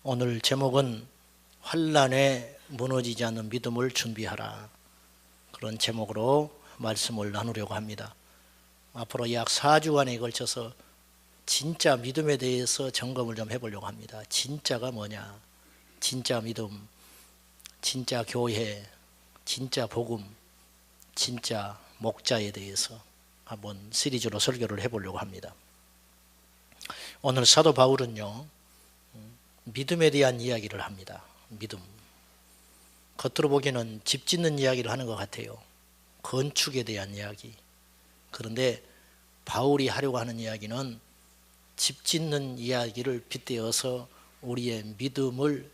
오늘 제목은 환난에 무너지지 않는 믿음을 준비하라. 그런 제목으로 말씀을 나누려고 합니다. 앞으로 약 4주간에 걸쳐서 진짜 믿음에 대해서 점검을 좀 해보려고 합니다. 진짜가 뭐냐? 진짜 믿음, 진짜 교회, 진짜 복음, 진짜 목자에 대해서 한번 시리즈로 설교를 해보려고 합니다. 오늘 사도 바울은요, 믿음에 대한 이야기를 합니다. 믿음. 겉으로 보기에는 집 짓는 이야기를 하는 것 같아요. 건축에 대한 이야기. 그런데 바울이 하려고 하는 이야기는 집 짓는 이야기를 빗대어서 우리의 믿음을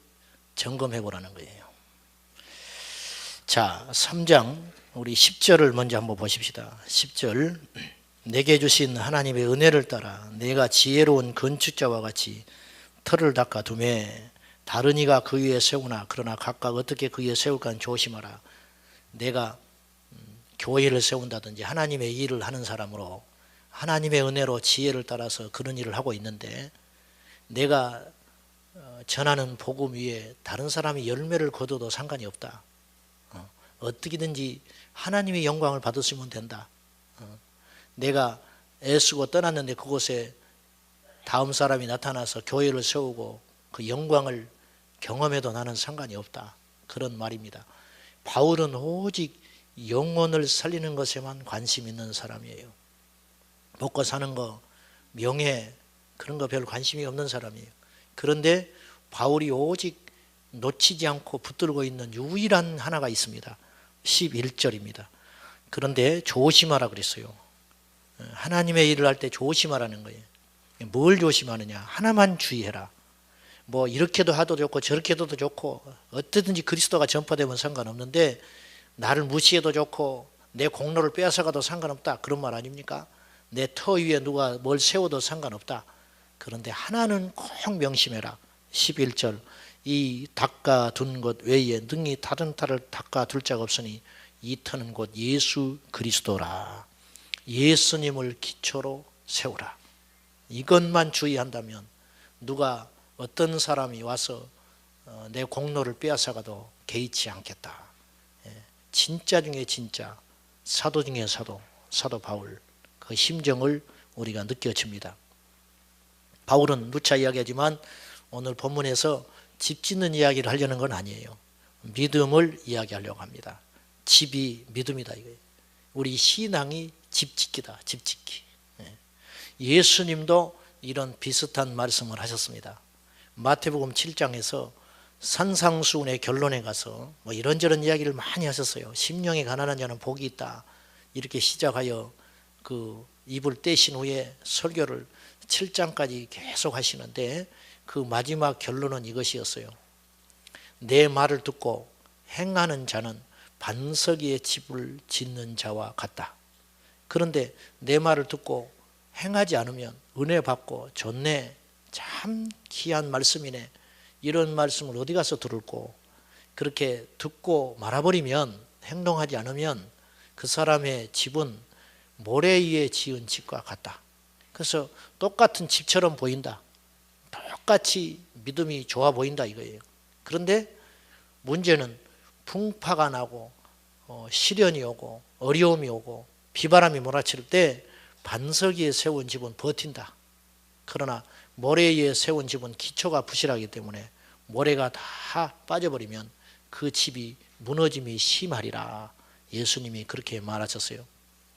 점검해 보라는 거예요. 자, 3장 우리 10절을 먼저 한번 보십시다. 10절. 내게 주신 하나님의 은혜를 따라 내가 지혜로운 건축자와 같이 틀을 닦아 두매 다른 이가 그 위에 세우나 그러나 각각 어떻게 그 위에 세울까는 조심하라. 내가 교회를 세운다든지 하나님의 일을 하는 사람으로 하나님의 은혜로 지혜를 따라서 그런 일을 하고 있는데, 내가 전하는 복음 위에 다른 사람이 열매를 거둬도 상관이 없다. 어떻게든지 하나님의 영광을 받으시면 된다. 내가 애쓰고 떠났는데 그곳에 다음 사람이 나타나서 교회를 세우고 그 영광을 경험해도 나는 상관이 없다. 그런 말입니다. 바울은 오직 영혼을 살리는 것에만 관심 있는 사람이에요. 먹고 사는 거, 명예, 그런 거 별 관심이 없는 사람이에요. 그런데 바울이 오직 놓치지 않고 붙들고 있는 유일한 하나가 있습니다. 11절입니다. 그런데 조심하라 그랬어요. 하나님의 일을 할 때 조심하라는 거예요. 뭘 조심하느냐? 하나만 주의해라. 뭐 이렇게도 하도 좋고 저렇게도 좋고 어떻든지 그리스도가 전파되면 상관없는데 나를 무시해도 좋고 내 공로를 빼앗아가도 상관없다. 그런 말 아닙니까? 내 터 위에 누가 뭘 세워도 상관없다. 그런데 하나는 꼭 명심해라. 11절. 이 닦아둔 것 외에 능히 다른 터를 닦아둘 자가 없으니 이 터는 곧 예수 그리스도라. 예수님을 기초로 세우라. 이것만 주의한다면 누가 어떤 사람이 와서 내 공로를 빼앗아가도 개의치 않겠다. 진짜 중에 진짜, 사도 중에 사도 바울, 그 심정을 우리가 느껴집니다. 바울은 누차 이야기하지만 오늘 본문에서 집 짓는 이야기를 하려는 건 아니에요. 믿음을 이야기하려고 합니다. 집이 믿음이다 이거예요. 우리 신앙이 집 짓기다. 집 짓기. 예수님도 이런 비슷한 말씀을 하셨습니다. 마태복음 7장에서 산상수훈의 결론에 가서 뭐 이런저런 이야기를 많이 하셨어요. 심령이 가난한 자는 복이 있다. 이렇게 시작하여 그 입을 떼신 후에 설교를 7장까지 계속 하시는데 그 마지막 결론은 이것이었어요. 내 말을 듣고 행하는 자는 반석 위에 집을 짓는 자와 같다. 그런데 내 말을 듣고 행하지 않으면 은혜 받고 좋네, 참 귀한 말씀이네, 이런 말씀을 어디 가서 들을꼬. 그렇게 듣고 말아버리면, 행동하지 않으면 그 사람의 집은 모래 위에 지은 집과 같다. 그래서 똑같은 집처럼 보인다. 똑같이 믿음이 좋아 보인다 이거예요. 그런데 문제는 풍파가 나고 시련이 오고 어려움이 오고 비바람이 몰아칠 때 반석 위에 세운 집은 버틴다. 그러나 모래 위에 세운 집은 기초가 부실하기 때문에 모래가 다 빠져버리면 그 집이 무너짐이 심하리라. 예수님이 그렇게 말하셨어요.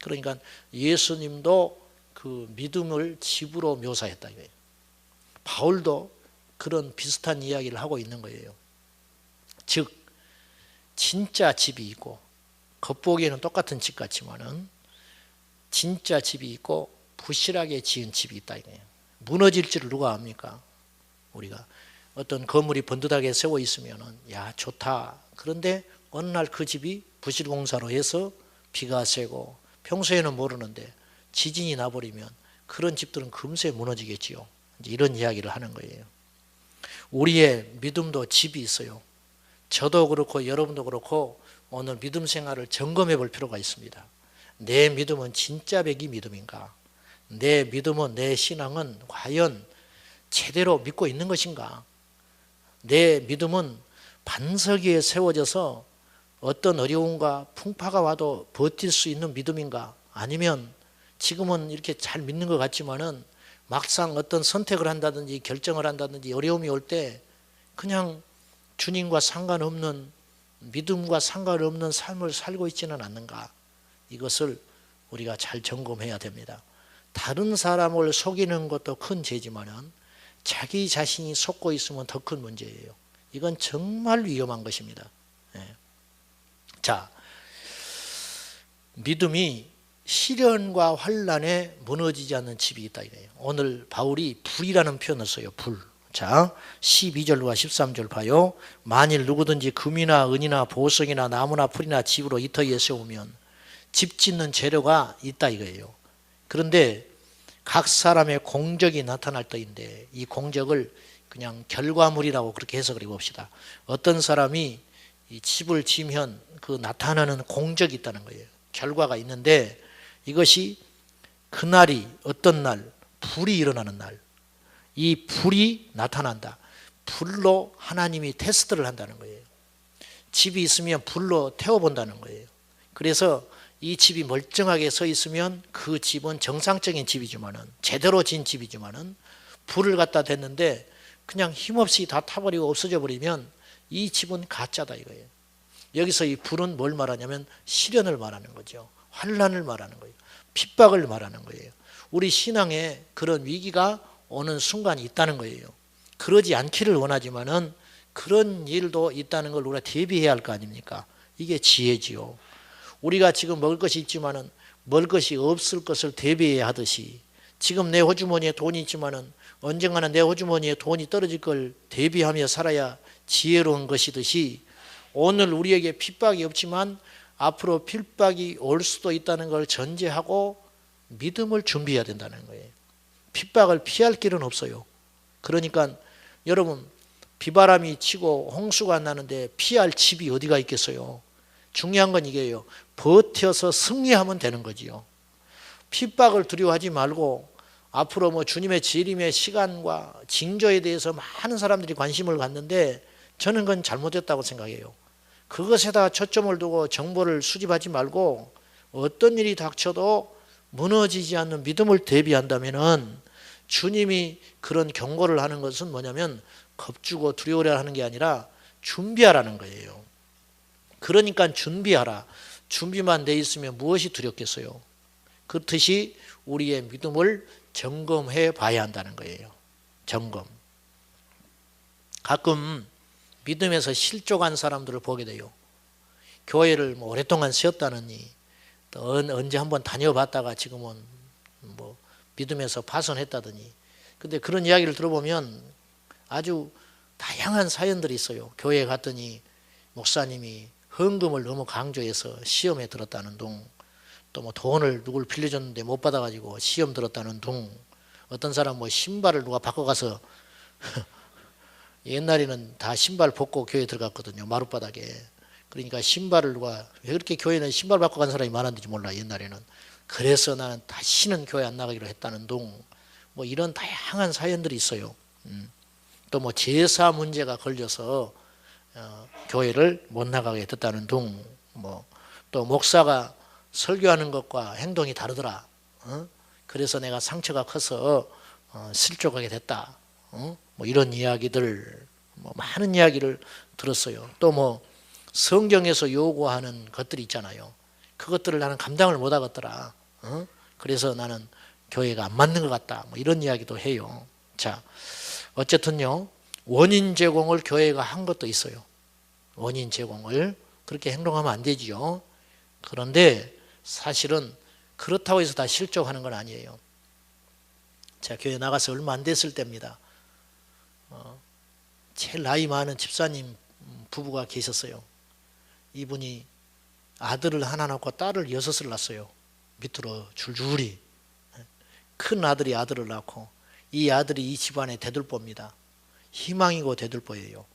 그러니까 예수님도 그 믿음을 집으로 묘사했다 이거예요. 바울도 그런 비슷한 이야기를 하고 있는 거예요. 즉 진짜 집이 있고 겉보기에는 똑같은 집 같지만은 진짜 집이 있고 부실하게 지은 집이 있다 이거예요. 무너질 줄을 누가 압니까? 우리가 어떤 건물이 번듯하게 세워 있으면은 야 좋다. 그런데 어느 날 그 집이 부실공사로 해서 비가 새고 평소에는 모르는데 지진이 나버리면 그런 집들은 금세 무너지겠지요. 이런 이야기를 하는 거예요. 우리의 믿음도 집이 있어요. 저도 그렇고 여러분도 그렇고 오늘 믿음 생활을 점검해 볼 필요가 있습니다. 내 믿음은 진짜 백이 믿음인가? 내 믿음은, 내 신앙은 과연 제대로 믿고 있는 것인가? 내 믿음은 반석 위에 세워져서 어떤 어려움과 풍파가 와도 버틸 수 있는 믿음인가? 아니면 지금은 이렇게 잘 믿는 것 같지만은 막상 어떤 선택을 한다든지 결정을 한다든지 어려움이 올 때 그냥 주님과 상관없는, 믿음과 상관없는 삶을 살고 있지는 않는가? 이것을 우리가 잘 점검해야 됩니다. 다른 사람을 속이는 것도 큰 죄지만은 자기 자신이 속고 있으면 더 큰 문제예요. 이건 정말 위험한 것입니다. 자, 믿음이 시련과 환난에 무너지지 않는 집이 있다 이거예요. 오늘 바울이 불이라는 표현을 써요. 불. 자, 12절과 13절 봐요. 만일 누구든지 금이나 은이나 보석이나 나무나 풀이나 집으로 이터위에 세우면 집 짓는 재료가 있다 이거예요. 그런데 각 사람의 공적이 나타날 터인데 이 공적을 그냥 결과물이라고 그렇게 해석을 해봅시다. 어떤 사람이 이 집을 지으면 그 나타나는 공적이 있다는 거예요. 결과가 있는데 이것이 그날이 어떤 날, 불이 일어나는 날, 이 불이 나타난다. 불로 하나님이 테스트를 한다는 거예요. 집이 있으면 불로 태워본다는 거예요. 그래서 이 집이 멀쩡하게 서 있으면 그 집은 정상적인 집이지만은, 제대로 진 집이지만은 불을 갖다 댔는데 그냥 힘없이 다 타버리고 없어져 버리면 이 집은 가짜다 이거예요. 여기서 이 불은 뭘 말하냐면 시련을 말하는 거죠. 환난을 말하는 거예요. 핍박을 말하는 거예요. 우리 신앙에 그런 위기가 오는 순간이 있다는 거예요. 그러지 않기를 원하지만은 그런 일도 있다는 걸 우리가 대비해야 할 거 아닙니까? 이게 지혜지요. 우리가 지금 먹을 것이 있지만은 먹을 것이 없을 것을 대비해야 하듯이, 지금 내 호주머니에 돈이 있지만은 언젠가는 내 호주머니에 돈이 떨어질 걸 대비하며 살아야 지혜로운 것이듯이, 오늘 우리에게 핍박이 없지만 앞으로 핍박이 올 수도 있다는 걸 전제하고 믿음을 준비해야 된다는 거예요. 핍박을 피할 길은 없어요. 그러니까 여러분, 비바람이 치고 홍수가 나는데 피할 집이 어디가 있겠어요? 중요한 건 이게요. 버텨서 승리하면 되는 거지요. 핍박을 두려워하지 말고 앞으로 뭐 주님의 재림의 시간과 징조에 대해서 많은 사람들이 관심을 갖는데 저는 그건 잘못됐다고 생각해요. 그것에다 초점을 두고 정보를 수집하지 말고 어떤 일이 닥쳐도 무너지지 않는 믿음을 대비한다면은, 주님이 그런 경고를 하는 것은 뭐냐면 겁주고 두려워하라 하는 게 아니라 준비하라는 거예요. 그러니까 준비하라. 준비만 돼 있으면 무엇이 두렵겠어요? 그렇듯이 우리의 믿음을 점검해 봐야 한다는 거예요. 점검. 가끔 믿음에서 실족한 사람들을 보게 돼요. 교회를 뭐 오랫동안 쉬었다느니, 또 언제 한번 다녀봤다가 지금은 뭐 믿음에서 파손했다더니. 근데 그런 이야기를 들어보면 아주 다양한 사연들이 있어요. 교회에 갔더니 목사님이 헌금을 너무 강조해서 시험에 들었다는 둥, 또 뭐 돈을 누굴 빌려줬는데 못 받아가지고 시험 들었다는 둥, 어떤 사람 뭐 신발을 누가 바꿔가서 옛날에는 다 신발 벗고 교회 들어갔거든요. 마룻바닥에. 그러니까 신발을 누가, 왜 그렇게 교회는 신발 바꿔간 사람이 많았는지 몰라 옛날에는. 그래서 나는 다시는 교회 안 나가기로 했다는 둥, 뭐 이런 다양한 사연들이 있어요. 또 뭐 제사 문제가 걸려서 교회를 못 나가게 됐다는 둥, 뭐 또 목사가 설교하는 것과 행동이 다르더라. 그래서 내가 상처가 커서 실족하게 됐다. 뭐 이런 이야기들, 뭐 많은 이야기를 들었어요. 또 뭐 성경에서 요구하는 것들이 있잖아요. 그것들을 나는 감당을 못 하겠더라. 그래서 나는 교회가 안 맞는 것 같다. 뭐 이런 이야기도 해요. 자, 어쨌든요, 원인 제공을 교회가 한 것도 있어요. 원인 제공을. 그렇게 행동하면 안 되지요. 그런데 사실은 그렇다고 해서 다 실족하는 건 아니에요. 제가 교회 나가서 얼마 안 됐을 때입니다. 제일 나이 많은 집사님 부부가 계셨어요. 이분이 아들을 하나 낳고 딸을 6을 낳았어요. 밑으로 줄줄이. 큰 아들이 아들을 낳고, 이 아들이 이 집안의 대들보입니다. 희망이고 대들보예요.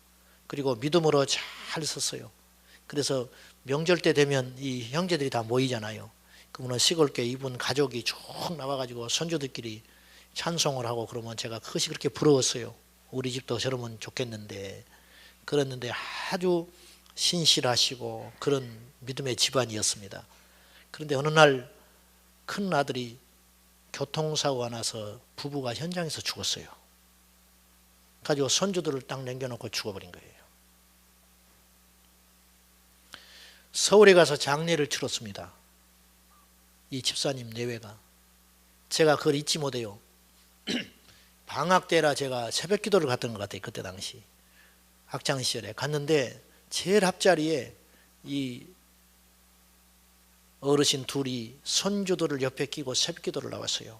그리고 믿음으로 잘 섰어요. 그래서 명절 때 되면 이 형제들이 다 모이잖아요. 그러면 시골교회 이분 가족이 쭉 나와가지고 손주들끼리 찬송을 하고 그러면 제가 그것이 그렇게 부러웠어요. 우리 집도 저러면 좋겠는데. 그랬는데 아주 신실하시고 그런 믿음의 집안이었습니다. 그런데 어느 날 큰 아들이 교통사고가 나서 부부가 현장에서 죽었어요. 가지고 손주들을 딱 남겨놓고 죽어버린 거예요. 서울에 가서 장례를 치렀습니다. 이 집사님 내외가. 제가 그걸 잊지 못해요. 방학 때라 제가 새벽 기도를 갔던 것 같아요. 그때 당시 학창시절에 갔는데 제일 앞자리에 이 어르신 둘이 손주들을 옆에 끼고 새벽 기도를 나왔어요.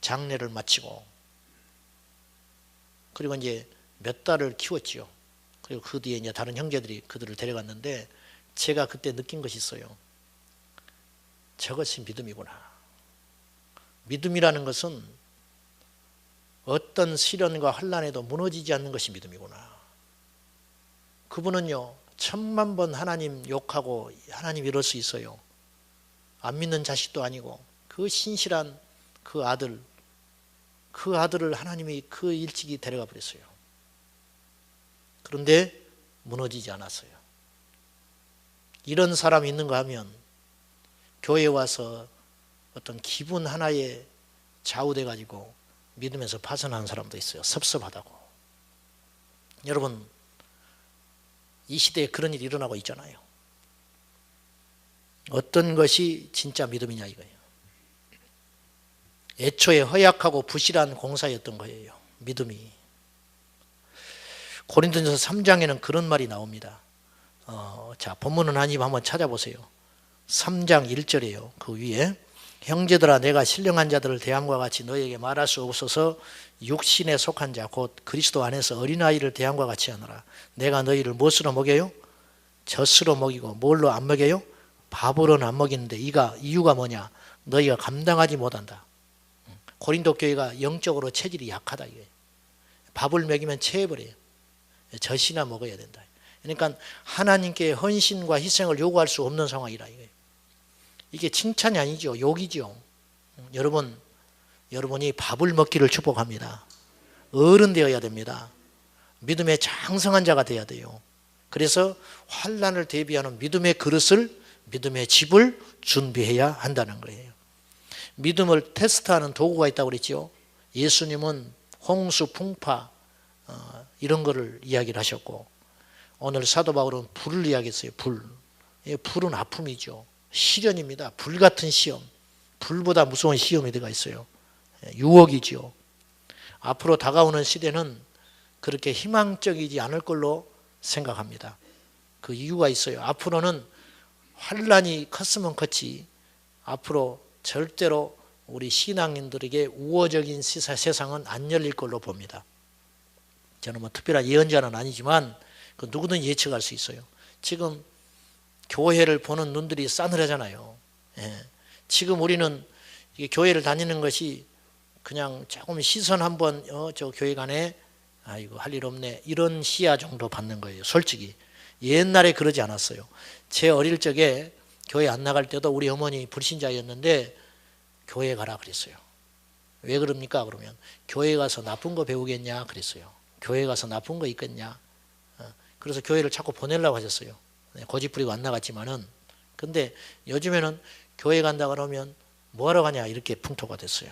장례를 마치고. 그리고 이제 몇 달을 키웠지요. 그리고 그 뒤에 이제 다른 형제들이 그들을 데려갔는데 제가 그때 느낀 것이 있어요. 저것이 믿음이구나. 믿음이라는 것은 어떤 시련과 환난에도 무너지지 않는 것이 믿음이구나. 그분은요 1000만 번 하나님 욕하고 하나님 이럴 수 있어요. 안 믿는 자식도 아니고 그 신실한 그 아들을 하나님이 그 일찍이 데려가 버렸어요. 그런데 무너지지 않았어요. 이런 사람이 있는가 하면 교회에 와서 어떤 기분 하나에 좌우돼 가지고 믿음에서 파산하는 사람도 있어요. 섭섭하다고. 여러분 이 시대에 그런 일이 일어나고 있잖아요. 어떤 것이 진짜 믿음이냐 이거예요. 애초에 허약하고 부실한 공사였던 거예요. 믿음이. 고린도전서 3장에는 그런 말이 나옵니다. 자, 본문은 아니면 한번 찾아보세요. 3장 1절이에요. 그 위에 형제들아 내가 신령한 자들을 대함과 같이 너희에게 말할 수 없어서 육신에 속한 자 곧 그리스도 안에서 어린아이를 대함과 같이 하노라. 내가 너희를 무엇으로 먹여요? 젖으로 먹이고 뭘로 안 먹여요? 밥으로는 안 먹이는데 이유가 뭐냐? 너희가 감당하지 못한다. 고린도 교회가 영적으로 체질이 약하다 이거예요. 밥을 먹이면 체해버려요. 젖이나 먹어야 된다. 그러니까 하나님께 헌신과 희생을 요구할 수 없는 상황이라 이거예요. 이게 칭찬이 아니죠. 욕이죠. 여러분이 밥을 먹기를 축복합니다. 어른 되어야 됩니다. 믿음의 장성한 자가 되어야 돼요. 그래서 환난을 대비하는 믿음의 그릇을, 믿음의 집을 준비해야 한다는 거예요. 믿음을 테스트하는 도구가 있다고 그랬죠. 예수님은 홍수, 풍파 이런 거를 이야기를 하셨고 오늘 사도 바울은 불을 이야기했어요. 불은 아픔이죠. 시련입니다. 불 같은 시험. 불보다 무서운 시험이 어디가 있어요. 유혹이죠. 앞으로 다가오는 시대는 그렇게 희망적이지 않을 걸로 생각합니다. 그 이유가 있어요. 앞으로는 환난이 컸으면 컸지 앞으로 절대로 우리 신앙인들에게 우호적인 세상은 안 열릴 걸로 봅니다. 저는 뭐 특별한 예언자는 아니지만 그 누구든 예측할 수 있어요. 지금 교회를 보는 눈들이 싸늘하잖아요. 지금 우리는 교회를 다니는 것이 그냥 조금 시선 한번 저 교회 간에 아이고 할 일 없네 이런 시야 정도 받는 거예요. 솔직히 옛날에 그러지 않았어요. 제 어릴 적에 교회 안 나갈 때도 우리 어머니 불신자였는데 교회 가라 그랬어요. 왜 그럽니까? 그러면 교회 가서 나쁜 거 배우겠냐 그랬어요. 교회 가서 나쁜 거 있겠냐. 그래서 교회를 자꾸 보내려고 하셨어요. 고집 부리고 안 나갔지만은. 근데 요즘에는 교회 간다 그러면 뭐하러 가냐 이렇게 풍토가 됐어요.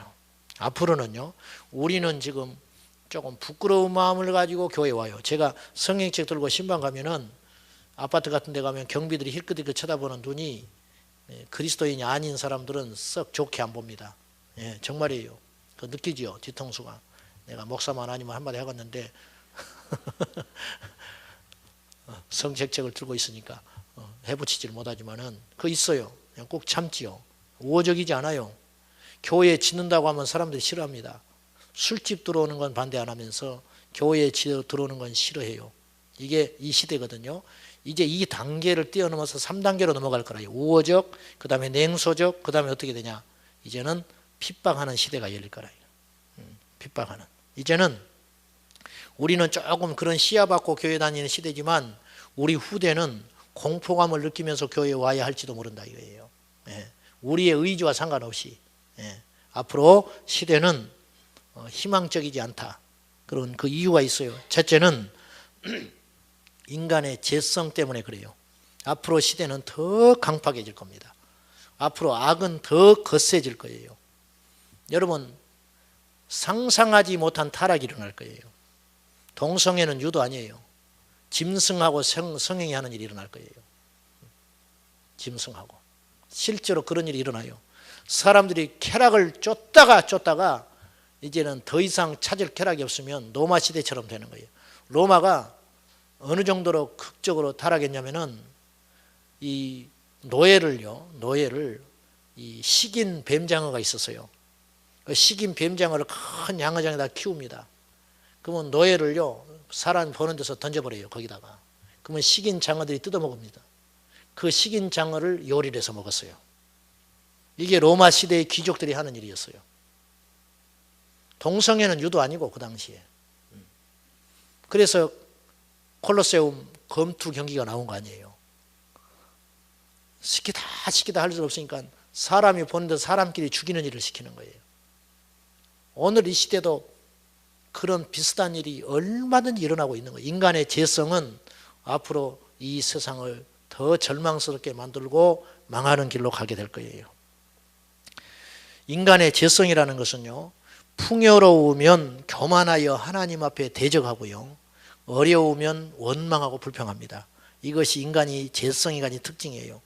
앞으로는요 우리는 지금 조금 부끄러운 마음을 가지고 교회 와요. 제가 성경책 들고 신방 가면은 아파트 같은 데 가면 경비들이 힐끗힐끗 쳐다보는 눈이 그리스도인이 아닌 사람들은 썩 좋게 안 봅니다. 정말이에요. 그 느끼죠 뒤통수가. 내가 목사만 아니면 한마디 하겠는데 성책책을 들고 있으니까 해붙이질 못하지만은 그거 있어요. 그냥 꼭 참지요. 우호적이지 않아요. 교회에 짓는다고 하면 사람들이 싫어합니다. 술집 들어오는 건 반대 안 하면서 교회에 들어오는 건 싫어해요. 이게 이 시대거든요. 이제 이 단계를 뛰어넘어서 3단계로 넘어갈 거라요. 우호적, 그 다음에 냉소적, 그 다음에 어떻게 되냐. 이제는 핍박하는 시대가 열릴 거라요. 핍박하는. 이제는 우리는 조금 그런 시야받고 교회 다니는 시대지만 우리 후대는 공포감을 느끼면서 교회에 와야 할지도 모른다 이거예요. 우리의 의지와 상관없이 앞으로 시대는 희망적이지 않다. 그런 그 이유가 있어요. 첫째는 인간의 죄성 때문에 그래요. 앞으로 시대는 더 강팍해질 겁니다. 앞으로 악은 더 거세질 거예요. 여러분, 상상하지 못한 타락이 일어날 거예요. 동성애는 유도 아니에요. 짐승하고 성행위 하는 일이 일어날 거예요. 짐승하고. 실제로 그런 일이 일어나요. 사람들이 쾌락을 쫓다가 이제는 더 이상 찾을 쾌락이 없으면 로마 시대처럼 되는 거예요. 로마가 어느 정도로 극적으로 타락했냐면은 이 노예를 이 식인 뱀장어가 있었어요. 그 식인 뱀장어를 큰 양어장에다 키웁니다. 그러면 노예를요, 사람 보는 데서 던져버려요, 거기다가. 그러면 식인 장어들이 뜯어먹습니다. 그 식인 장어를 요리를 해서 먹었어요. 이게 로마 시대의 귀족들이 하는 일이었어요. 동성애는 유도 아니고 그 당시에. 그래서 콜로세움 검투 경기가 나온 거 아니에요. 시키다 할 수 없으니까 사람이 보는 데서 사람끼리 죽이는 일을 시키는 거예요. 오늘 이 시대도 그런 비슷한 일이 얼마든지 일어나고 있는 거예요. 인간의 죄성은 앞으로 이 세상을 더 절망스럽게 만들고 망하는 길로 가게 될 거예요. 인간의 죄성이라는 것은요, 풍요로우면 교만하여 하나님 앞에 대적하고요, 어려우면 원망하고 불평합니다. 이것이 인간이 죄성인간의 특징이에요.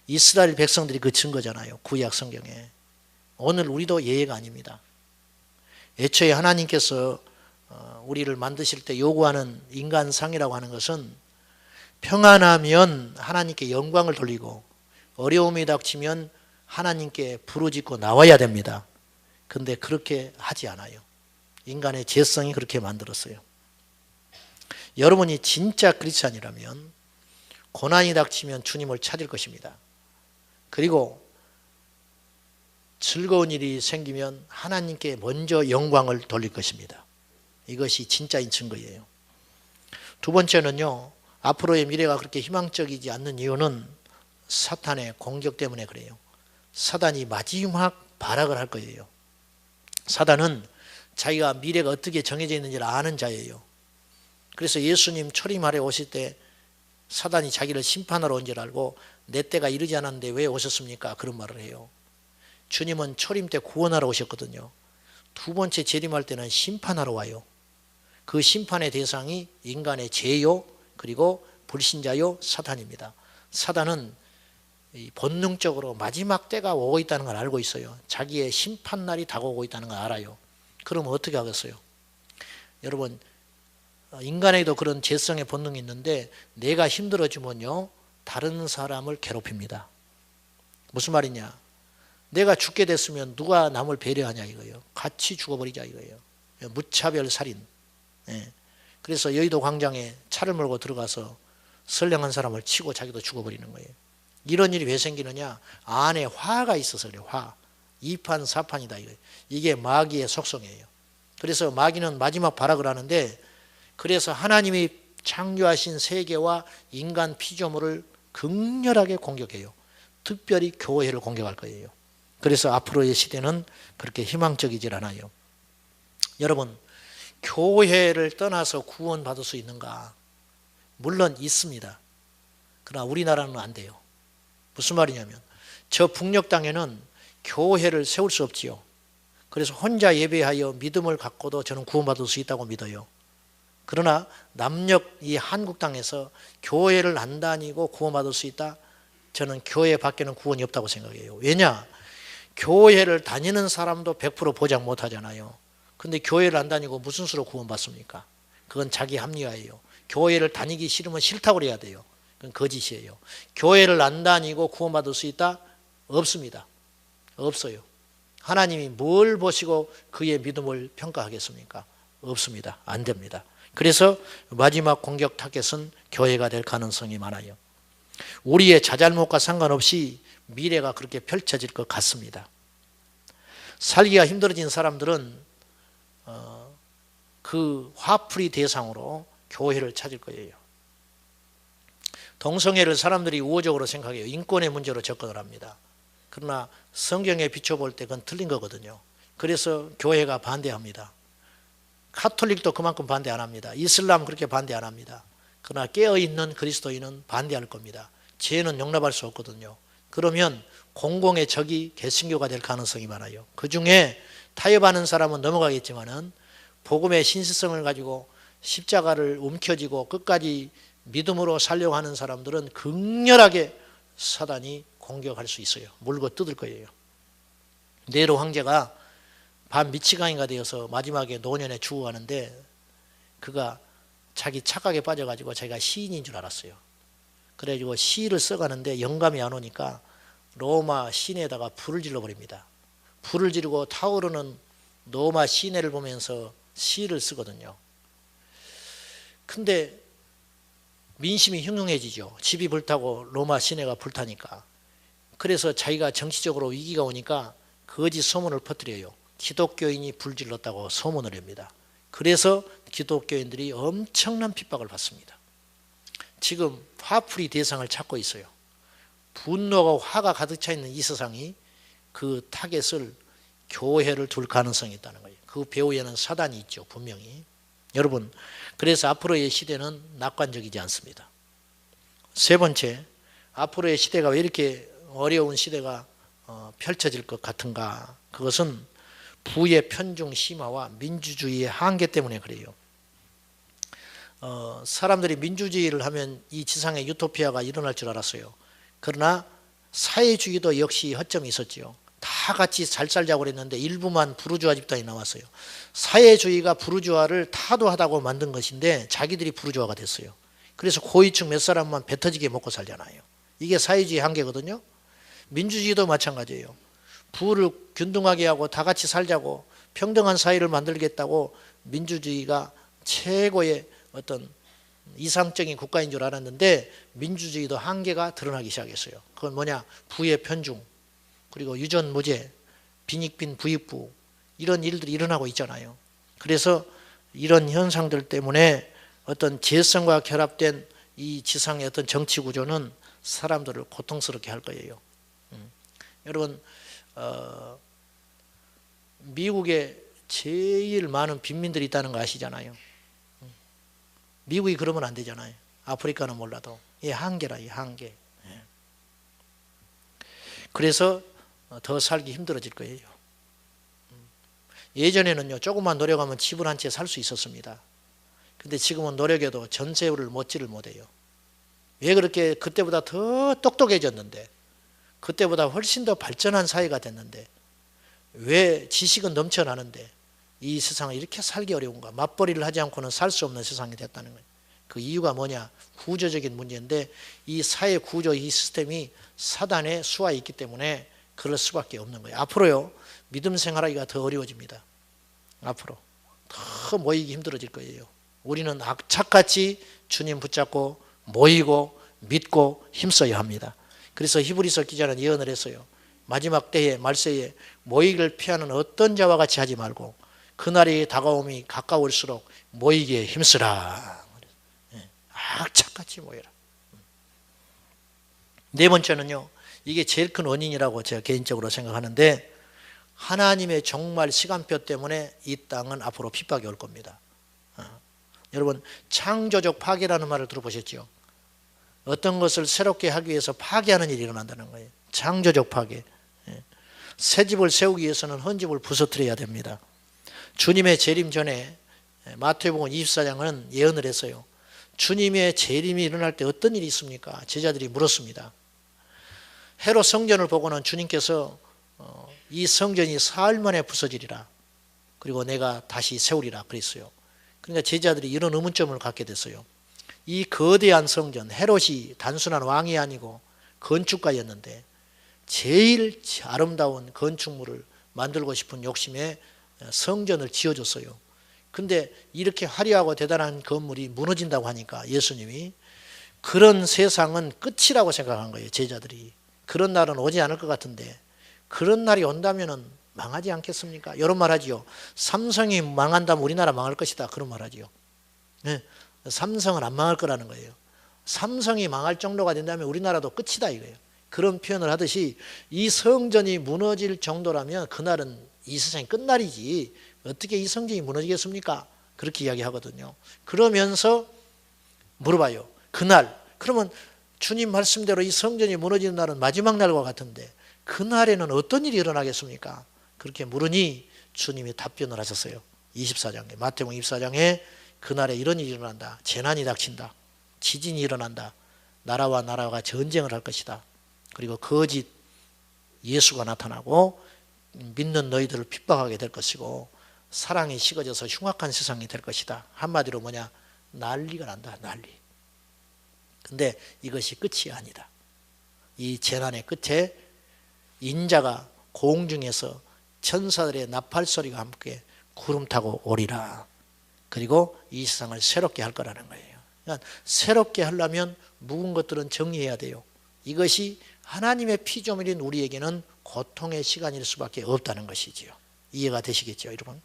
이스라엘 백성들이 그 증거잖아요. 구약 성경에. 오늘 우리도 예외가 아닙니다. 애초에 하나님께서 우리를 만드실 때 요구하는 인간상이라고 하는 것은 평안하면 하나님께 영광을 돌리고 어려움이 닥치면 하나님께 부르짖고 나와야 됩니다. 그런데 그렇게 하지 않아요. 인간의 죄성이 그렇게 만들었어요. 여러분이 진짜 크리스찬이라면 고난이 닥치면 주님을 찾을 것입니다. 그리고 즐거운 일이 생기면 하나님께 먼저 영광을 돌릴 것입니다. 이것이 진짜인 증거예요. 두 번째는요, 앞으로의 미래가 그렇게 희망적이지 않는 이유는 사탄의 공격 때문에 그래요. 사단이 마지막 발악을 할 거예요. 사단은 자기가 미래가 어떻게 정해져 있는지를 아는 자예요. 그래서 예수님 초림하러 오실 때 사단이 자기를 심판하러 온 줄 알고 내 때가 이르지 않았는데 왜 오셨습니까? 그런 말을 해요. 주님은 초림 때 구원하러 오셨거든요. 두 번째 재림할 때는 심판하러 와요. 그 심판의 대상이 인간의 죄요, 그리고 불신자요, 사탄입니다. 사단은 본능적으로 마지막 때가 오고 있다는 걸 알고 있어요. 자기의 심판날이 다가오고 있다는 걸 알아요. 그러면 어떻게 하겠어요? 여러분, 인간에도 그런 죄성의 본능이 있는데 내가 힘들어지면요, 다른 사람을 괴롭힙니다. 무슨 말이냐? 내가 죽게 됐으면 누가 남을 배려하냐 이거예요. 같이 죽어버리자 이거예요. 무차별 살인. 그래서 여의도 광장에 차를 몰고 들어가서 선량한 사람을 치고 자기도 죽어버리는 거예요. 이런 일이 왜 생기느냐? 안에 화가 있어서 그래요. 화. 2판 4판이다 이거예요. 이게 마귀의 속성이에요. 그래서 마귀는 마지막 발악을 하는데, 그래서 하나님이 창조하신 세계와 인간 피조물을 극렬하게 공격해요. 특별히 교회를 공격할 거예요. 그래서 앞으로의 시대는 그렇게 희망적이질 않아요. 여러분, 교회를 떠나서 구원받을 수 있는가? 물론 있습니다. 그러나 우리나라는 안 돼요. 무슨 말이냐면 저 북녘 땅에는 교회를 세울 수 없지요. 그래서 혼자 예배하여 믿음을 갖고도 저는 구원받을 수 있다고 믿어요. 그러나 남녘 이 한국 땅에서 교회를 안 다니고 구원받을 수 있다? 저는 교회 밖에는 구원이 없다고 생각해요. 왜냐? 교회를 다니는 사람도 100% 보장 못 하잖아요. 근데 교회를 안 다니고 무슨 수로 구원받습니까? 그건 자기 합리화예요. 교회를 다니기 싫으면 싫다고 그래야 돼요. 그건 거짓이에요. 교회를 안 다니고 구원받을 수 있다? 없습니다. 없어요. 하나님이 뭘 보시고 그의 믿음을 평가하겠습니까? 없습니다. 안 됩니다. 그래서 마지막 공격 타겟은 교회가 될 가능성이 많아요. 우리의 자잘못과 상관없이 미래가 그렇게 펼쳐질 것 같습니다. 살기가 힘들어진 사람들은 그 화풀이 대상으로 교회를 찾을 거예요. 동성애를 사람들이 우호적으로 생각해요. 인권의 문제로 접근을 합니다. 그러나 성경에 비춰볼 때 그건 틀린 거거든요. 그래서 교회가 반대합니다. 카톨릭도 그만큼 반대 안 합니다. 이슬람 그렇게 반대 안 합니다. 그러나 깨어있는 그리스도인은 반대할 겁니다. 죄는 용납할 수 없거든요. 그러면 공공의 적이 개신교가 될 가능성이 많아요. 그 중에 타협하는 사람은 넘어가겠지만은 복음의 신실성을 가지고 십자가를 움켜쥐고 끝까지 믿음으로 살려고 하는 사람들은 극렬하게 사단이 공격할 수 있어요. 물고 뜯을 거예요. 네로 황제가 반 미치광이가 되어서 마지막에 노년에 죽어가는데 그가 자기 착각에 빠져가지고 자기가 시인인 줄 알았어요. 그래가지고 시를 써가는데 영감이 안 오니까 로마 시내에다가 불을 질러버립니다. 불을 지르고 타오르는 로마 시내를 보면서 시를 쓰거든요. 근데 민심이 흉흉해지죠. 집이 불타고 로마 시내가 불타니까. 그래서 자기가 정치적으로 위기가 오니까 거짓 소문을 퍼뜨려요. 기독교인이 불질렀다고 소문을 냅니다. 그래서 기독교인들이 엄청난 핍박을 받습니다. 지금 화풀이 대상을 찾고 있어요. 분노가 화가 가득 차 있는 이 세상이 그 타겟을 교회를 둘 가능성이 있다는 거예요. 그 배후에는 사단이 있죠. 분명히. 여러분, 그래서 앞으로의 시대는 낙관적이지 않습니다. 세 번째, 앞으로의 시대가 왜 이렇게 어려운 시대가 펼쳐질 것 같은가? 그것은 부의 편중 심화와 민주주의의 한계 때문에 그래요. 사람들이 민주주의를 하면 이 지상에 유토피아가 일어날 줄 알았어요. 그러나 사회주의도 역시 허점이 있었죠. 다 같이 잘 살자고 그랬는데 일부만 부르주아 집단이 나왔어요. 사회주의가 부르주아를 타도하다고 만든 것인데 자기들이 부르주아가 됐어요. 그래서 고위층 몇 사람만 배 터지게 먹고 살잖아요. 이게 사회주의 한계거든요. 민주주의도 마찬가지예요. 부를 균등하게 하고 다 같이 살자고 평등한 사회를 만들겠다고 민주주의가 최고의 어떤 이상적인 국가인 줄 알았는데 민주주의도 한계가 드러나기 시작했어요. 그건 뭐냐? 부의 편중, 그리고 유전무죄, 빈익빈 부익부, 이런 일들이 일어나고 있잖아요. 그래서 이런 현상들 때문에 어떤 재성과 결합된 이 지상의 어떤 정치 구조는 사람들을 고통스럽게 할 거예요. 여러분, 미국에 제일 많은 빈민들이 있다는 거 아시잖아요. 미국이 그러면 안 되잖아요. 아프리카는 몰라도. 이 한계라, 이 한계. 그래서 더 살기 힘들어질 거예요. 예전에는요, 조금만 노력하면 집을 한 채 살 수 있었습니다. 근데 지금은 노력해도 전세를 먹지를 못해요. 왜 그렇게? 그때보다 더 똑똑해졌는데, 그때보다 훨씬 더 발전한 사회가 됐는데, 왜 지식은 넘쳐나는데 이 세상을 이렇게 살기 어려운가? 맞벌이를 하지 않고는 살 수 없는 세상이 됐다는 거예요. 그 이유가 뭐냐? 구조적인 문제인데 이 사회 구조, 이 시스템이 사단의 수하에 있기 때문에 그럴 수밖에 없는 거예요. 앞으로요, 믿음 생활하기가 더 어려워집니다. 앞으로 더 모이기 힘들어질 거예요. 우리는 악착같이 주님 붙잡고 모이고 믿고 힘써야 합니다. 그래서 히브리서 기자는 예언을 했어요. 마지막 때에 말세에 모이기를 피하는 어떤 자와 같이 하지 말고 그날이 다가옴이 가까울수록 모이기에 힘쓰라. 악착같이 모여라. 네 번째는요, 이게 제일 큰 원인이라고 제가 개인적으로 생각하는데, 하나님의 정말 시간표 때문에 이 땅은 앞으로 핍박이 올 겁니다. 여러분, 창조적 파괴라는 말을 들어보셨죠? 어떤 것을 새롭게 하기 위해서 파괴하는 일이 일어난다는 거예요. 창조적 파괴. 새 집을 세우기 위해서는 헌 집을 부서뜨려야 됩니다. 주님의 재림 전에 마태복음 24장은 예언을 했어요. 주님의 재림이 일어날 때 어떤 일이 있습니까? 제자들이 물었습니다. 헤롯 성전을 보고는 주님께서 이 성전이 사흘 만에 부서지리라. 그리고 내가 다시 세우리라 그랬어요. 그러니까 제자들이 이런 의문점을 갖게 됐어요. 이 거대한 성전, 헤롯이 단순한 왕이 아니고 건축가였는데 제일 아름다운 건축물을 만들고 싶은 욕심에 성전을 지어줬어요. 근데 이렇게 화려하고 대단한 건물이 무너진다고 하니까 예수님이 그런 세상은 끝이라고 생각한 거예요. 제자들이. 그런 날은 오지 않을 것 같은데 그런 날이 온다면 망하지 않겠습니까? 이런 말 하지요. 삼성이 망한다면 우리나라 망할 것이다. 그런 말 하지요. 네. 삼성은 안 망할 거라는 거예요. 삼성이 망할 정도가 된다면 우리나라도 끝이다 이거예요. 그런 표현을 하듯이 이 성전이 무너질 정도라면 그날은 이 세상이 끝날이지 어떻게 이 성전이 무너지겠습니까? 그렇게 이야기하거든요. 그러면서 물어봐요. 그날, 그러면 주님 말씀대로 이 성전이 무너지는 날은 마지막 날과 같은데 그날에는 어떤 일이 일어나겠습니까? 그렇게 물으니 주님이 답변을 하셨어요. 24장에, 마태복음 24장에 그날에 이런 일이 일어난다. 재난이 닥친다. 지진이 일어난다. 나라와 나라가 전쟁을 할 것이다. 그리고 거짓 예수가 나타나고 믿는 너희들을 핍박하게 될 것이고 사랑이 식어져서 흉악한 세상이 될 것이다. 한마디로 뭐냐? 난리가 난다. 난리. 근데 이것이 끝이 아니다. 이 재난의 끝에 인자가 공중에서 천사들의 나팔 소리가 함께 구름 타고 오리라. 그리고 이 세상을 새롭게 할 거라는 거예요. 그러니까 새롭게 하려면 묵은 것들은 정리해야 돼요. 이것이 하나님의 피조물인 우리에게는 고통의 시간일 수밖에 없다는 것이지요. 이해가 되시겠죠, 여러분?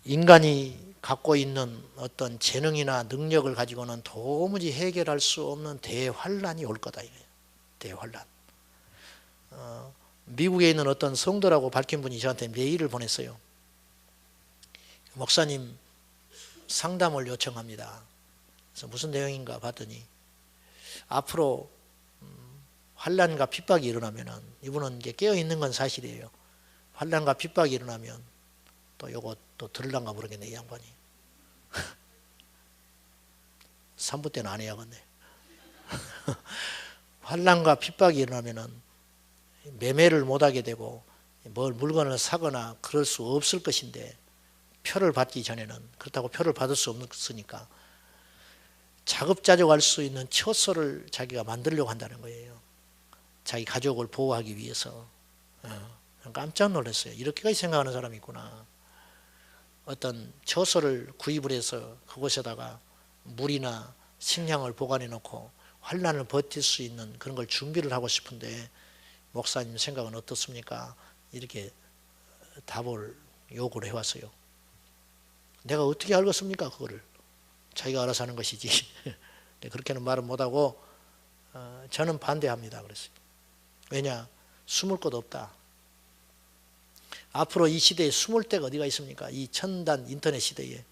인간이 갖고 있는 어떤 재능이나 능력을 가지고는 도무지 해결할 수 없는 대환란이 올 거다. 대환란. 미국에 있는 어떤 성도라고 밝힌 분이 저한테 메일을 보냈어요. 목사님 상담을 요청합니다. 그래서 무슨 내용인가 봤더니 앞으로 환란과 핍박이 일어나면은, 이분은 이제 깨어 있는 건 사실이에요. 환란과 핍박이 일어나면 또 요거 또 들을란가 모르겠네, 이 양반이. 3부 때는 안 해야겠네. 환란과 핍박이 일어나면은 매매를 못하게 되고 뭘 물건을 사거나 그럴 수 없을 것인데, 표를 받기 전에는, 그렇다고 표를 받을 수 없으니까 자급자족할 수 있는 처소를 자기가 만들려고 한다는 거예요. 자기 가족을 보호하기 위해서. 깜짝 놀랐어요. 이렇게까지 생각하는 사람이 있구나. 어떤 처소를 구입을 해서 그곳에다가 물이나 식량을 보관해 놓고 환난을 버틸 수 있는 그런 걸 준비를 하고 싶은데, 목사님 생각은 어떻습니까? 이렇게 답을 요구를 해왔어요. 내가 어떻게 알겠습니까? 그거를. 자기가 알아서 하는 것이지. 그렇게는 말은 못하고 저는 반대합니다. 그랬어요. 왜냐? 숨을 곳 없다. 앞으로 이 시대에 숨을 데가 어디가 있습니까? 이 첨단 인터넷 시대에.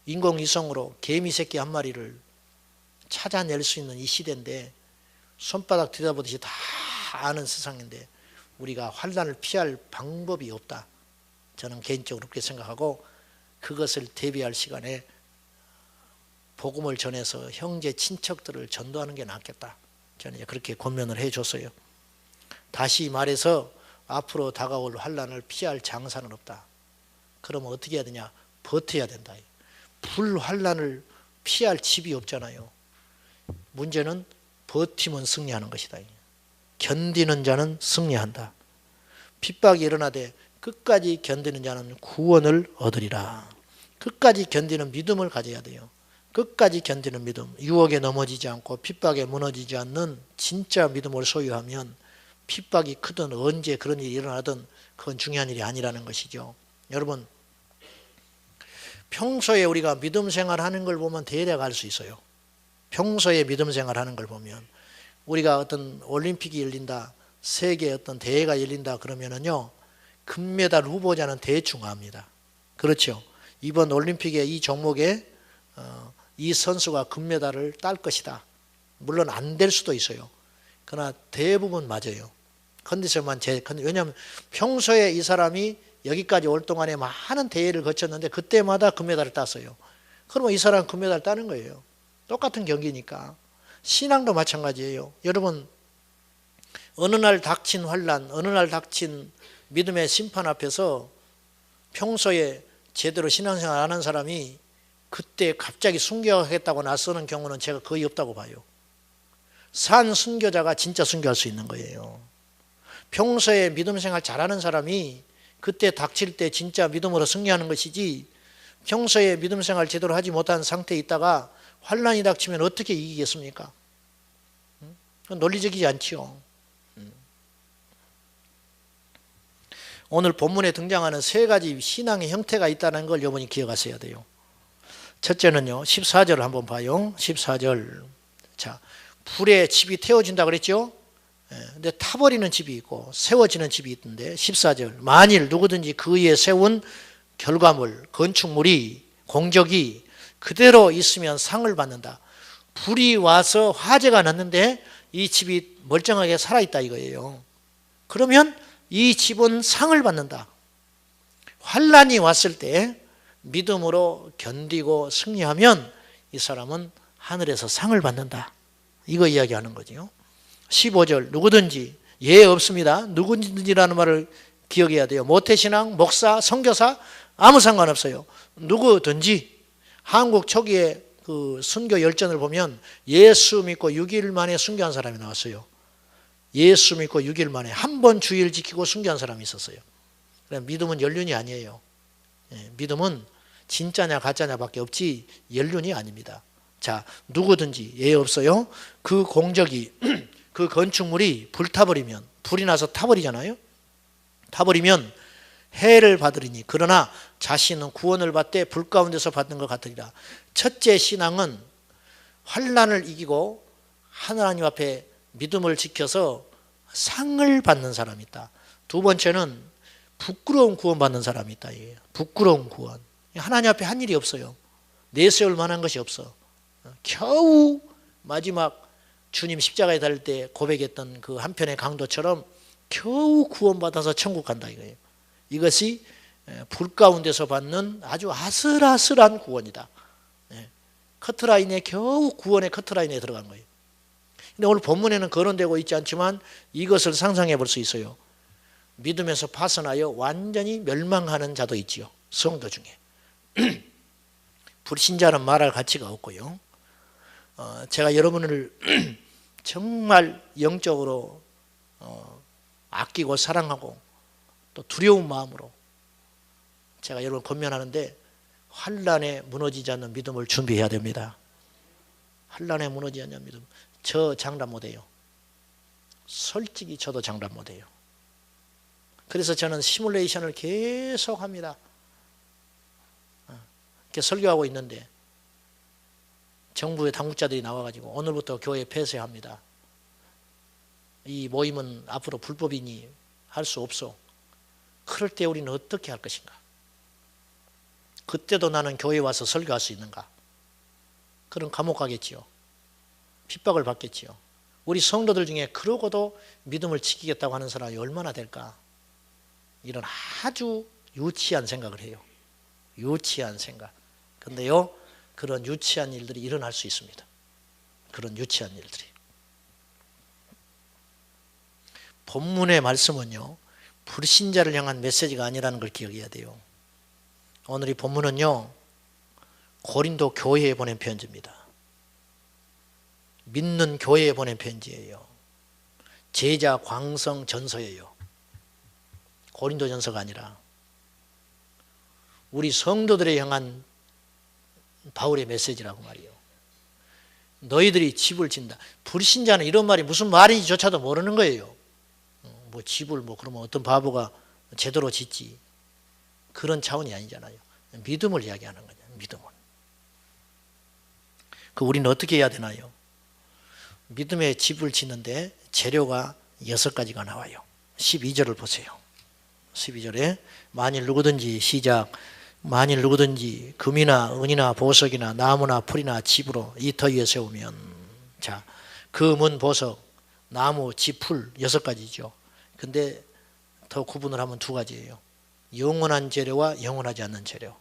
인공위성으로 개미 새끼 한 마리를 찾아낼 수 있는 이 시대인데, 손바닥 들여다보듯이 다 아는 세상인데 우리가 환난을 피할 방법이 없다. 저는 개인적으로 그렇게 생각하고, 그것을 대비할 시간에 복음을 전해서 형제 친척들을 전도하는 게 낫겠다. 저는 이제 그렇게 권면을 해줬어요. 다시 말해서 앞으로 다가올 환난을 피할 장사는 없다. 그러면 어떻게 해야 되냐? 버텨야 된다. 불환난을 피할 집이 없잖아요. 문제는 버티면 승리하는 것이다. 견디는 자는 승리한다. 핍박이 일어나되 끝까지 견디는 자는 구원을 얻으리라. 끝까지 견디는 믿음을 가져야 돼요. 끝까지 견디는 믿음. 유혹에 넘어지지 않고 핍박에 무너지지 않는 진짜 믿음을 소유하면 핍박이 크든 언제 그런 일이 일어나든 그건 중요한 일이 아니라는 것이죠. 여러분, 평소에 우리가 믿음 생활하는 걸 보면 대략 알 수 있어요. 평소에 믿음 생활하는 걸 보면, 우리가 어떤 올림픽이 열린다, 세계 어떤 대회가 열린다 그러면은요, 금메달 후보자는 대충 압니다. 그렇죠. 이번 올림픽의 이 종목에 이 선수가 금메달을 딸 것이다. 물론 안 될 수도 있어요. 그러나 대부분 맞아요. 컨디션만 왜냐하면 평소에 이 사람이 여기까지 올 동안에 많은 대회를 거쳤는데 그때마다 금메달을 땄어요. 그러면 이 사람 금메달 따는 거예요. 똑같은 경기니까. 신앙도 마찬가지예요. 여러분, 어느 날 닥친 환난, 어느 날 닥친 믿음의 심판 앞에서 평소에 제대로 신앙생활 안 하는 사람이 그때 갑자기 순교하겠다고 나서는 경우는 제가 거의 없다고 봐요. 산 순교자가 진짜 순교할 수 있는 거예요. 평소에 믿음 생활 잘하는 사람이 그때 닥칠 때 진짜 믿음으로 승리하는 것이지, 평소에 믿음 생활 제대로 하지 못한 상태에 있다가 환난이 닥치면 어떻게 이기겠습니까? 논리적이지 않지요. 오늘 본문에 등장하는 세 가지 신앙의 형태가 있다는 걸 여러분이 기억하셔야 돼요. 첫째는요, 14절을 한번 봐요. 14절. 자, 불에 집이 태워진다 그랬죠? 근데 타버리는 집이 있고 세워지는 집이 있던데, 14절. 만일 누구든지 그 위에 세운 결과물, 건축물이, 공적이 그대로 있으면 상을 받는다. 불이 와서 화재가 났는데 이 집이 멀쩡하게 살아있다 이거예요. 그러면 이 집은 상을 받는다. 환란이 왔을 때 믿음으로 견디고 승리하면 이 사람은 하늘에서 상을 받는다. 이거 이야기하는 거죠. 15절 누구든지 예 없습니다. 누구든지라는 말을 기억해야 돼요. 모태신앙, 목사, 선교사 아무 상관없어요. 누구든지 한국 초기에 그 순교 열전을 보면 예수 믿고 6일 만에 순교한 사람이 나왔어요. 예수 믿고 6일 만에 한 번 주일 지키고 순교한 사람이 있었어요. 믿음은 연륜이 아니에요. 믿음은 진짜냐 가짜냐 밖에 없지 연륜이 아닙니다. 자, 누구든지 예 없어요. 그 공적이 그 건축물이 불타버리면 불이 나서 타버리잖아요. 타버리면 해를 받으리니 그러나 자신은 구원을 받되 불 가운데서 받는 것 같으리라. 첫째 신앙은 환난을 이기고 하나님 앞에 믿음을 지켜서 상을 받는 사람이 있다. 두 번째는 부끄러운 구원 받는 사람이 있다. 부끄러운 구원. 하나님 앞에 한 일이 없어요. 내세울 만한 것이 없어. 겨우 마지막 주님 십자가에 달릴 때 고백했던 그 한편의 강도처럼 겨우 구원받아서 천국 간다 이거예요. 이것이 불 가운데서 받는 아주 아슬아슬한 구원이다. 커트라인에 겨우 구원의 커트라인에 들어간 거예요. 근데 오늘 본문에는 거론되고 있지 않지만 이것을 상상해 볼 수 있어요. 믿음에서 파선하여 완전히 멸망하는 자도 있지요. 성도 중에. 불신자는 말할 가치가 없고요. 제가 여러분을 정말 영적으로 아끼고 사랑하고 또 두려운 마음으로 제가 여러분 권면하는데 환난에 무너지지 않는 믿음을 준비해야 됩니다. 환난에 무너지지 않는 믿음. 저 장담 못해요. 솔직히 저도 장담 못해요. 그래서 저는 시뮬레이션을 계속 합니다. 이렇게 설교하고 있는데 정부의 당국자들이 나와가지고 오늘부터 교회 폐쇄합니다. 이 모임은 앞으로 불법이니 할 수 없어. 그럴 때 우리는 어떻게 할 것인가? 그때도 나는 교회에 와서 설교할 수 있는가? 그럼 감옥 가겠지요. 핍박을 받겠지요. 우리 성도들 중에 그러고도 믿음을 지키겠다고 하는 사람이 얼마나 될까? 이런 아주 유치한 생각을 해요. 유치한 생각. 근데요, 그런 유치한 일들이 일어날 수 있습니다. 그런 유치한 일들이. 본문의 말씀은요, 불신자를 향한 메시지가 아니라는 걸 기억해야 돼요. 오늘 이 본문은요, 고린도 교회에 보낸 편지입니다. 믿는 교회에 보낸 편지예요. 제자 광성 전서예요. 고린도 전서가 아니라 우리 성도들에 향한 바울의 메시지라고 말이에요. 너희들이 집을 짓는다. 불신자는 이런 말이 무슨 말인지조차도 모르는 거예요. 뭐 집을 뭐 그러면 어떤 바보가 제대로 짓지. 그런 차원이 아니잖아요. 믿음을 이야기하는 거냐. 믿음을. 그 우리는 어떻게 해야 되나요? 믿음의 집을 짓는데 재료가 6가지가 나와요. 12절을 보세요. 12절에 만일 누구든지 시작 만일 누구든지 금이나 은이나 보석이나 나무나 풀이나 집으로 이 터 위에 세우면 자 금은 보석 나무 집 풀 6가지죠. 근데 더 구분을 하면 2가지예요. 영원한 재료와 영원하지 않는 재료.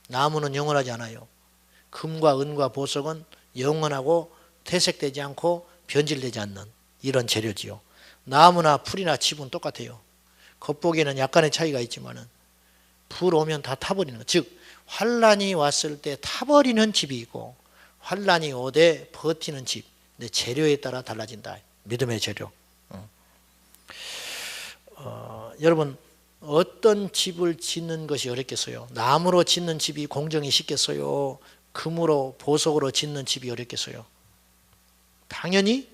나무는 영원하지 않아요. 금과 은과 보석은 영원하고 퇴색되지 않고 변질되지 않는 이런 재료지요. 나무나 풀이나 집은 똑같아요. 겉보기에는 약간의 차이가 있지만은 불 오면 다 타버리는 것. 즉 환란이 왔을 때 타버리는 집이 있고 환란이 오되 버티는 집. 근데 재료에 따라 달라진다. 믿음의 재료. 여러분 어떤 집을 짓는 것이 어렵겠어요? 나무로 짓는 집이 공정이 쉽겠어요? 금으로 보석으로 짓는 집이 어렵겠어요? 당연히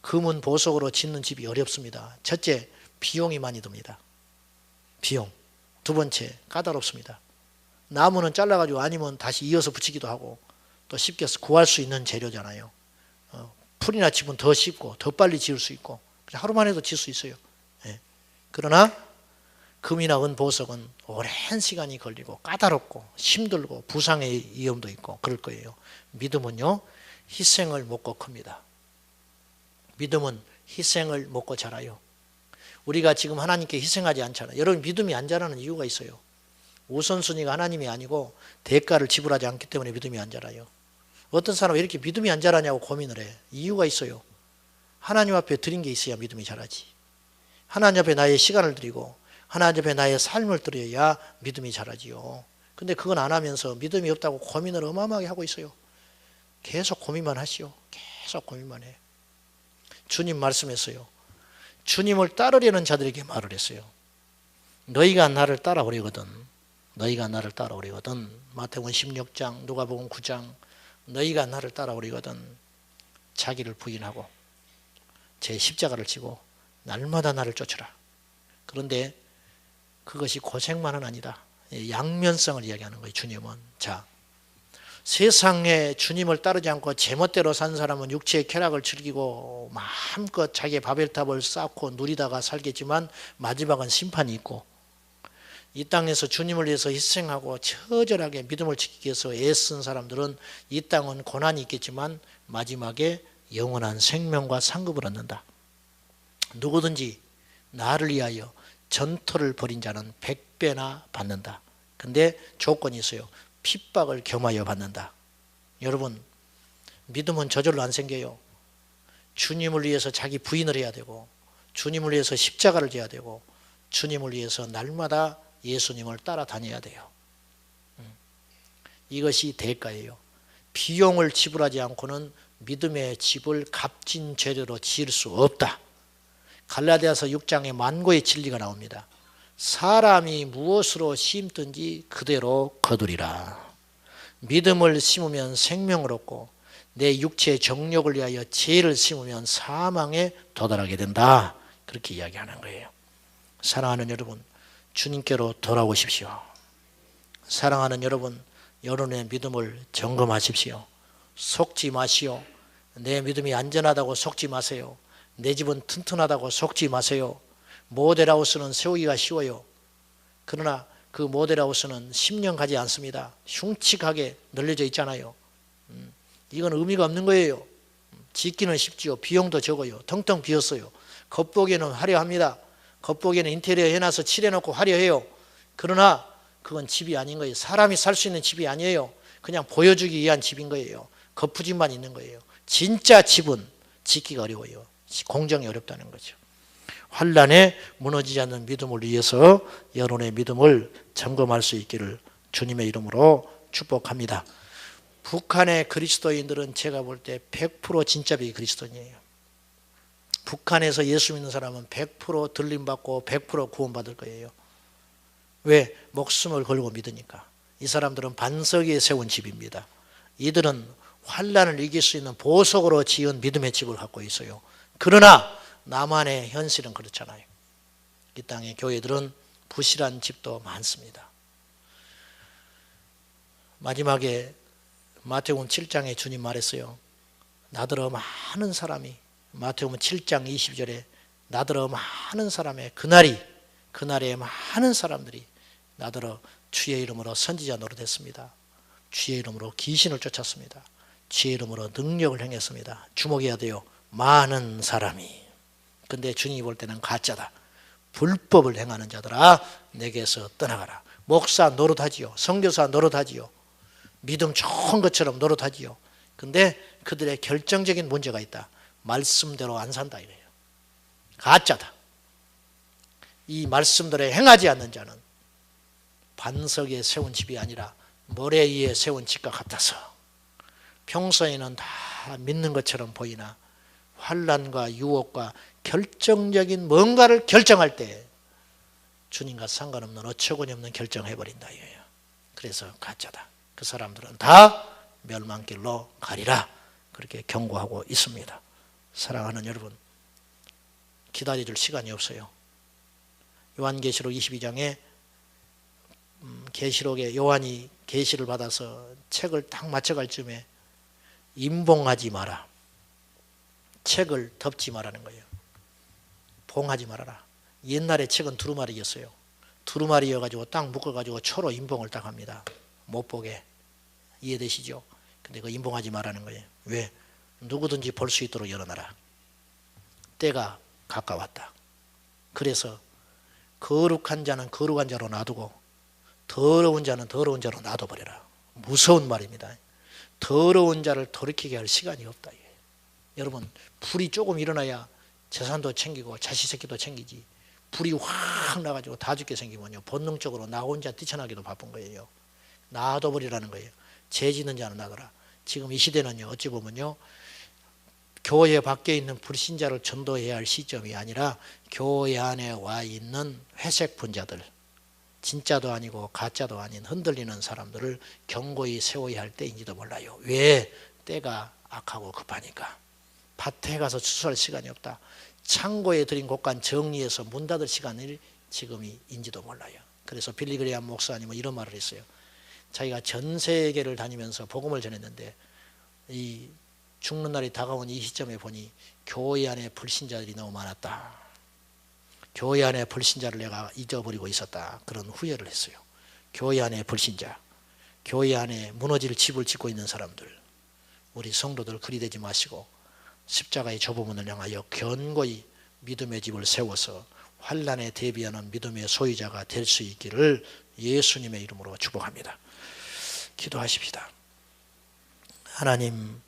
금은 보석으로 짓는 집이 어렵습니다. 첫째, 비용이 많이 듭니다. 비용. 두 번째, 까다롭습니다. 나무는 잘라가지고 아니면 다시 이어서 붙이기도 하고 또 쉽게 구할 수 있는 재료잖아요. 풀이나 집은 더 쉽고 더 빨리 지을 수 있고 하루만 해도 지을 수 있어요. 예. 그러나 금이나 은 보석은 오랜 시간이 걸리고 까다롭고 힘들고 부상의 위험도 있고 그럴 거예요. 믿음은요, 희생을 먹고 큽니다. 믿음은 희생을 먹고 자라요. 우리가 지금 하나님께 희생하지 않잖아요. 여러분, 믿음이 안 자라는 이유가 있어요. 우선순위가 하나님이 아니고 대가를 지불하지 않기 때문에 믿음이 안 자라요. 어떤 사람은 이렇게 믿음이 안 자라냐고 고민을 해. 이유가 있어요. 하나님 앞에 드린 게 있어야 믿음이 자라지. 하나님 앞에 나의 시간을 드리고 하나님 앞에 나의 삶을 드려야 믿음이 자라지요. 근데 그건 안 하면서 믿음이 없다고 고민을 어마어마하게 하고 있어요. 계속 고민만 하시오. 계속 고민만 해. 주님 말씀했어요. 주님을 따르려는 자들에게 말을 했어요. 너희가 나를 따라오려거든. 너희가 나를 따라오려거든. 마태복음 16장, 누가복음 9장. 너희가 나를 따라오려거든. 자기를 부인하고 제 십자가를 지고 날마다 나를 쫓으라. 그런데 그것이 고생만은 아니다. 양면성을 이야기하는 거예요. 주님은. 자, 세상에 주님을 따르지 않고 제멋대로 산 사람은 육체의 쾌락을 즐기고 마음껏 자기의 바벨탑을 쌓고 누리다가 살겠지만 마지막은 심판이 있고, 이 땅에서 주님을 위해서 희생하고 처절하게 믿음을 지키기 위해서 애쓴 사람들은 이 땅은 고난이 있겠지만 마지막에 영원한 생명과 상급을 얻는다. 누구든지 나를 위하여 전토를 벌인 자는 100배나 받는다. 근데 조건이 있어요. 핍박을 겸하여 받는다. 여러분, 믿음은 저절로 안 생겨요. 주님을 위해서 자기 부인을 해야 되고, 주님을 위해서 십자가를 져야 되고, 주님을 위해서 날마다 예수님을 따라다녀야 돼요. 이것이 대가예요. 비용을 지불하지 않고는 믿음의 집을 값진 재료로 지을 수 없다. 갈라디아서 6장에 만고의 진리가 나옵니다. 사람이 무엇으로 심든지 그대로 거두리라. 믿음을 심으면 생명을 얻고 내 육체의 정욕을 위하여 죄를 심으면 사망에 도달하게 된다. 그렇게 이야기하는 거예요. 사랑하는 여러분, 주님께로 돌아오십시오. 사랑하는 여러분, 여러분의 믿음을 점검하십시오. 속지 마시오. 내 믿음이 안전하다고 속지 마세요. 내 집은 튼튼하다고 속지 마세요. 모델하우스는 세우기가 쉬워요. 그러나 그 모델하우스는 10년 가지 않습니다. 흉측하게 널려져 있잖아요. 이건 의미가 없는 거예요. 짓기는 쉽지요. 비용도 적어요. 텅텅 비었어요. 겉보기에는 화려합니다. 겉보기에는 인테리어 해놔서 칠해놓고 화려해요. 그러나 그건 집이 아닌 거예요. 사람이 살 수 있는 집이 아니에요. 그냥 보여주기 위한 집인 거예요. 겉부짐만 있는 거예요. 진짜 집은 짓기가 어려워요. 공정이 어렵다는 거죠. 환난에 무너지지 않는 믿음을 위해서 여러분의 믿음을 점검할 수 있기를 주님의 이름으로 축복합니다. 북한의 그리스도인들은 제가 볼 때 100% 진짜 그리스도인이에요. 북한에서 예수 믿는 사람은 100% 들림받고 100% 구원받을 거예요. 왜? 목숨을 걸고 믿으니까. 이 사람들은 반석 위에 세운 집입니다. 이들은 환난을 이길 수 있는 보석으로 지은 믿음의 집을 갖고 있어요. 그러나 남한의 현실은 그렇잖아요. 이 땅의 교회들은 부실한 집도 많습니다. 마지막에 마태복음 7장에 주님 말했어요. 나더러 많은 사람이, 마태복음 7장 20절에 나더러 많은 사람의 그날에 많은 사람들이 나더러 주의 이름으로 선지자 노릇했습니다. 주의 이름으로 귀신을 쫓았습니다. 주의 이름으로 능력을 행했습니다. 주목해야 돼요. 많은 사람이. 근데 주님이 볼 때는 가짜다. 불법을 행하는 자들아 내게서 떠나가라. 목사 노릇하지요. 선교사 노릇하지요. 믿음 좋은 것처럼 노릇하지요. 근데 그들의 결정적인 문제가 있다. 말씀대로 안 산다 이래요. 가짜다. 이 말씀대로 행하지 않는 자는 반석에 세운 집이 아니라 모래 위에 세운 집과 같아서 평소에는 다 믿는 것처럼 보이나 환난과 유혹과 결정적인 뭔가를 결정할 때 주님과 상관없는 어처구니 없는 결정을 해버린다 이거예요. 그래서 가짜다. 그 사람들은 다 멸망길로 가리라. 그렇게 경고하고 있습니다. 사랑하는 여러분, 기다려줄 시간이 없어요. 요한계시록 22장에 계시록에 요한이 계시를 받아서 책을 딱 맞춰갈 즈음에 임봉하지 마라. 책을 덮지 말라는 거예요. 봉하지 말아라. 옛날에 책은 두루마리였어요. 두루마리여가지고 딱 묶어가지고 초로 임봉을 딱 합니다. 못 보게. 이해되시죠? 근데 그 임봉하지 말라는 거예요. 왜? 누구든지 볼 수 있도록 열어놔라. 때가 가까웠다. 그래서 거룩한 자는 거룩한 자로 놔두고 더러운 자는 더러운 자로 놔둬버려라. 무서운 말입니다. 더러운 자를 돌이키게 할 시간이 없다. 여러분, 불이 조금 일어나야 재산도 챙기고 자식 새끼도 챙기지. 불이 확 나가지고 다 죽게 생기면요, 본능적으로 나 혼자 뛰쳐나기도 바쁜 거예요. 놔둬버리라는 거예요. 죄 짓는 자는 놔둬라. 지금 이 시대는요, 어찌 보면요, 교회 밖에 있는 불신자를 전도해야 할 시점이 아니라 교회 안에 와 있는 회색 분자들, 진짜도 아니고 가짜도 아닌 흔들리는 사람들을 경고히 세워야 할 때인지도 몰라요. 왜? 때가 악하고 급하니까. 밭에 가서 추수할 시간이 없다. 창고에 들인 곳간 정리해서 문 닫을 시간이 지금인지도 몰라요. 그래서 빌리그레암 목사님은 이런 말을 했어요. 자기가 전 세계를 다니면서 복음을 전했는데 이 죽는 날이 다가온 이 시점에 보니 교회 안에 불신자들이 너무 많았다. 교회 안에 불신자를 내가 잊어버리고 있었다. 그런 후회를 했어요. 교회 안에 불신자, 교회 안에 무너질 집을 짓고 있는 사람들, 우리 성도들 그리 되지 마시고 십자가의 좁은 문을 향하여 견고히 믿음의 집을 세워서 환난에 대비하는 믿음의 소유자가 될 수 있기를 예수님의 이름으로 축복합니다. 기도하십시다. 하나님,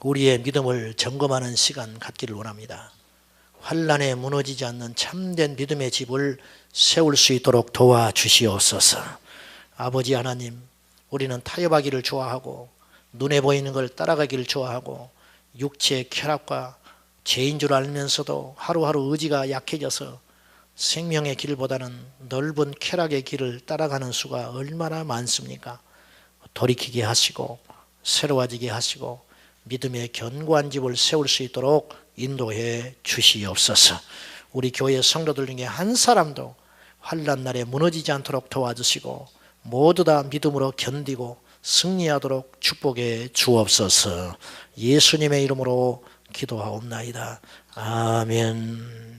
우리의 믿음을 점검하는 시간 갖기를 원합니다. 환난에 무너지지 않는 참된 믿음의 집을 세울 수 있도록 도와주시옵소서. 아버지 하나님, 우리는 타협하기를 좋아하고 눈에 보이는 걸 따라가기를 좋아하고 육체의 쾌락과 죄인 줄 알면서도 하루하루 의지가 약해져서 생명의 길보다는 넓은 쾌락의 길을 따라가는 수가 얼마나 많습니까? 돌이키게 하시고 새로워지게 하시고 믿음의 견고한 집을 세울 수 있도록 인도해 주시옵소서. 우리 교회 성도들 중에 한 사람도 환난 날에 무너지지 않도록 도와주시고 모두 다 믿음으로 견디고 승리하도록 축복해 주옵소서. 예수님의 이름으로 기도하옵나이다. 아멘.